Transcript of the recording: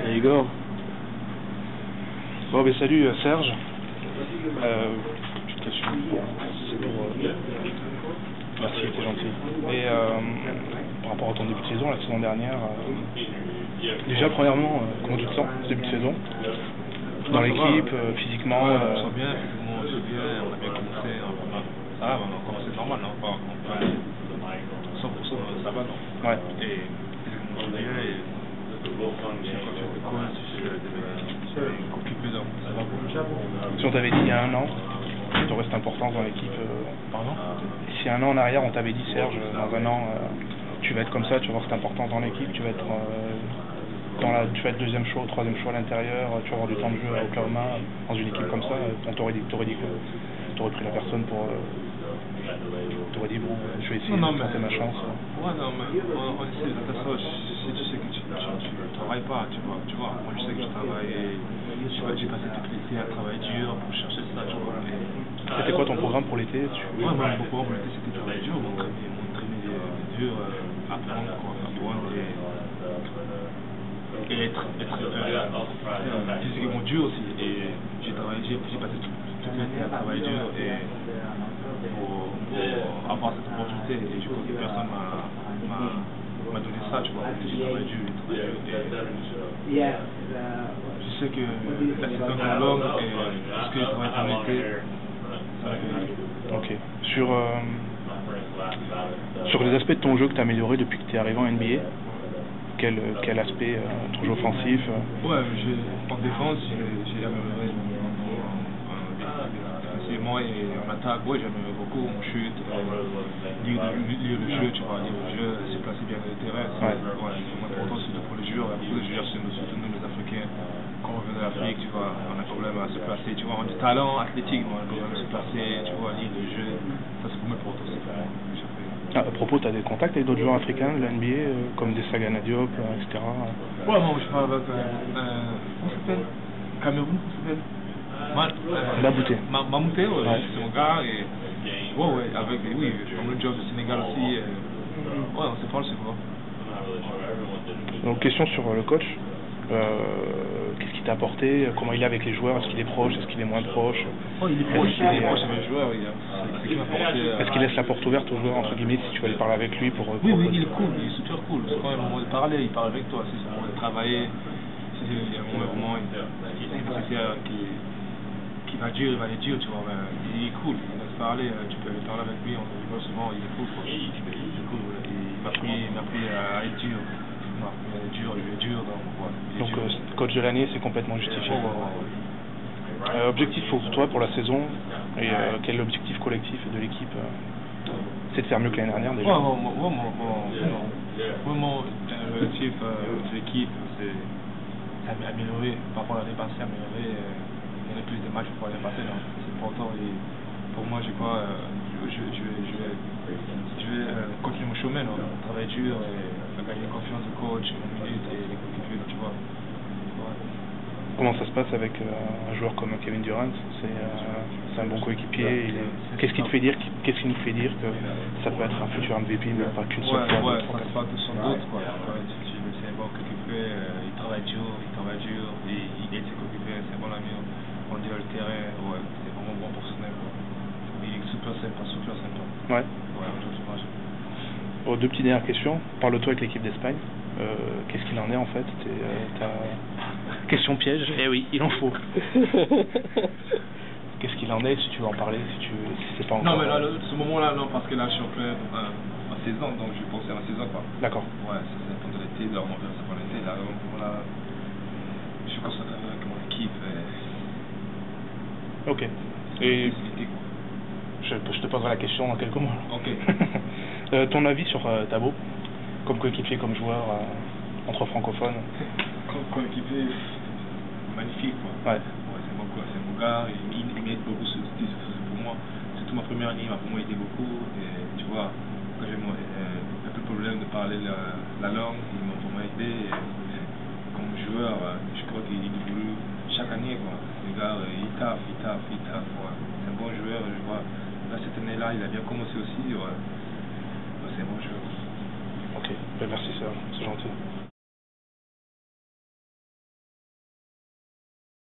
Et Igor. Bon, ben salut Serge. Petite question. C'est pour. Merci, t'es gentil. Et par rapport à ton début de saison, la saison dernière, déjà premièrement, comment tu te sens ce début de saison? Dans l'équipe, physiquement Ouais, on se sent bien, physiquement on se sent bien, on a bien commencé, ça va, on a commencé normal, non? Pas 100%, ça va, non? Ouais. Et physiquement on se sent bien, et j'ai pas fait de cause, j'ai occupé dans ça va pour le. Si on t'avait dit il y a un an, tu aurais cette importance dans l'équipe. Pardon? Si un an en arrière on t'avait dit Serge, dans un an tu vas être comme ça, tu vas avoir cette importance dans l'équipe, tu vas être tu vas être deuxième choix ou troisième choix à l'intérieur, tu vas avoir du temps de jeu à Oklahoma, dans une équipe comme ça, on t'aurait dit quoi? T'aurais pris la personne pour t'aurais dit bon, je vais essayer de tenter ma chance. Ouais, non, mais on essaie de faire ça. Si tu sais que tu travailles pas, tu vois, moi je sais que je travaille et j'ai passé toute l'été à travailler dur pour chercher ça, tu vois. C'était quoi ton programme pour l'été? Ouais, mon programme pour l'été c'était travailler dur, m'entraîner dur, apprendre et être physiquement dur aussi. Et j'ai passé toute l'année à travailler dur et pour avoir cette opportunité, et je crois que personne m'a donné ça, tu vois. J'ai travaillé dur, et je sais que la saison est longue et ce que je travaille pour l'été, ça va être. Ok. Sur les aspects de ton jeu que tu as amélioré depuis que tu es arrivé en NBA, quel aspect, ton jeu offensif? Ouais, en défense, j'ai amélioré défensivement et en attaque, ouais, j'ai amélioré beaucoup mon chute, lire le jeu, tu vois, lire le jeu, se placer bien dans le terrain, c'est important surtout pour les joueurs. Beaucoup de joueurs, surtout nous les Africains, quand on vient de l'Afrique, tu vois, on a un problème à se placer, tu vois, on a du talent athlétique, mais on a un problème à se placer, tu vois, lire le jeu, ça c'est vraiment important aussi pour moi. À propos, tu as des contacts avec d'autres joueurs africains de la NBA, comme des Sagana Diop, etc. Ouais, moi je parle avec, comment ça s'appelle? Cameroun, comment ça s'appelle? Babouté. Mamouté, ouais, c'est mon gars, et ouais, avec, oui, comme le job du Sénégal aussi, ouais, on se parle, c'est quoi. Donc, question sur le coach. Qu'est-ce qu'il t'a apporté? Comment il est avec les joueurs? Est-ce qu'il est proche? Est-ce qu'il est moins proche? Oh, il est proche avec les joueurs, c'est qui m'a apporté. Est-ce qu'il laisse la porte ouverte aux joueurs, entre guillemets, si tu veux aller parler avec lui pour... Oui, il est cool, il est super cool. C'est quand il y a un moment de parler, il parle avec toi. Si c'est un moment de travailler, si il y a un moment qui va dur, il va aller dur, tu vois. Mais il est cool, il laisse parler, tu peux aller parler avec lui, on rigole souvent, il est cool, quoi. Il est cool, il m'a appris à être dur. Donc coach de l'année, c'est complètement justifié. Objectif pour toi pour la saison, et quel est l'objectif collectif de l'équipe? C'est de faire mieux que l'année dernière déjà. Mon objectif de l'équipe, c'est améliorer par rapport à l'année passée, améliorer, gagner plus de matchs pour l'année passée. C'est important, et pour moi, je crois, je vais continuer mon chemin, travailler dur et gagner confiance du coach, et les coéquipiers, tu vois. Ouais. Comment ça se passe avec un joueur comme Kevin Durant? C'est un bon coéquipier. Qu'est-ce qui nous fait dire que ça peut être un futur MVP, mais pas qu'une seule fois? Ouais, ça se passe de son doute, quoi. C'est un bon coéquipier, il travaille dur, et il aide ses coéquipiers, c'est un bon ami, on dit le terrain, ouais, c'est vraiment bon pour son aime, quoi. Il est super sympa. Ouais. Ouais, Bon, deux petites dernières questions. Parle-toi avec l'équipe d'Espagne. Qu'est-ce qu'il en est en fait? Question piège. Eh oui, il en faut. Qu'est-ce qu'il en est, si tu veux en parler, si c'est pas encore... Non, mais là, ce moment-là, non, parce que là, je suis en plein en saison, donc je vais penser à la saison, quoi. D'accord. Ouais, c'est pendant l'été, là, on va faire ça pendant l'été, là, je suis concentré avec mon équipe. Ok. Et je te poserai la question dans quelques mois. Ok. Ton avis sur Thabo, comme coéquipier, comme joueur, entre francophones? Comme coéquipier, magnifique, quoi. Ouais, c'est mon gars, il m'aide beaucoup pour moi. Surtout ma première année, il m'a aidé beaucoup. Et tu vois, quand j'ai un peu de problème de parler la langue, il m'a vraiment aidé. Comme joueur, je crois qu'il évolue chaque année, quoi. Le gars, il taffe, ouais. C'est un bon joueur, je vois. Là, cette année-là, il a bien commencé aussi, ouais. C'est un bon joueur. Ok, ben merci Serge, c'est gentil.